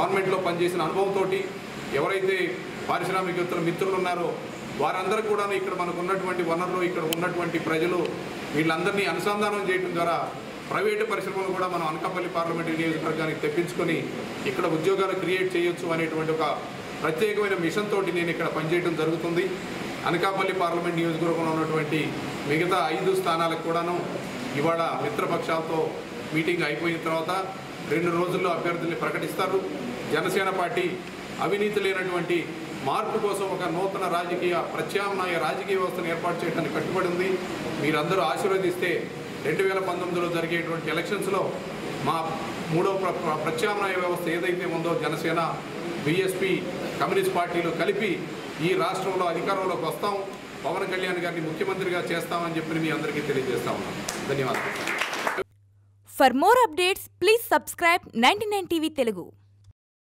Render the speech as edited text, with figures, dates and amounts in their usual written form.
గవర్నమెంట్లో పనిచేసిన అనుభవంతో ఎవరైతే పారిశ్రామికవేత్తల మిత్రులు ఉన్నారో వారందరూ కూడా ఇక్కడ మనకు ఉన్నటువంటి వనరులు, ఇక్కడ ఉన్నటువంటి ప్రజలు వీళ్ళందరినీ అనుసంధానం చేయడం ద్వారా ప్రైవేటు పరిశ్రమలు కూడా మనం అనకాపల్లి పార్లమెంటరీ నియోజకవర్గానికి తెప్పించుకొని ఇక్కడ ఉద్యోగాలు క్రియేట్ చేయొచ్చు అనేటువంటి ఒక ప్రత్యేకమైన మిషన్ తోటి నేను ఇక్కడ పనిచేయడం జరుగుతుంది. అనకాపల్లి పార్లమెంట్ నియోజకవర్గంలో ఉన్నటువంటి మిగతా 5 స్థానాలకు కూడాను ఇవాళ మిత్రపక్షాలతో మీటింగ్ అయిపోయిన తర్వాత 2 రోజుల్లో అభ్యర్థుల్ని ప్రకటిస్తారు. జనసేన పార్టీ అవినీతి లేనటువంటి మార్పు కోసం ఒక నూతన ప్రత్యామ్నాయ రాజకీయ వ్యవస్థను ఏర్పాటు చేయడానికి కట్టుబడి ఉంది. మీరందరూ ఆశీర్వదిస్తే 2019లో జరిగేటువంటి ఎలక్షన్స్లో మా 3వ ప్రత్యామ్నాయ వ్యవస్థ ఏదైతే ఉందో జనసేన, బీఎస్పీ, కమ్యూనిస్ట్ పార్టీలు కలిపి ఈ రాష్ట్రంలో అధికారంలోకి వస్తాం, పవన్ కళ్యాణ్ గారిని ముఖ్యమంత్రిగా చేస్తామని చెప్పి మీ అందరికీ తెలియజేస్తా ఉన్నాం. ధన్యవాదాలు. For more updates, please subscribe 99 TV Telugu.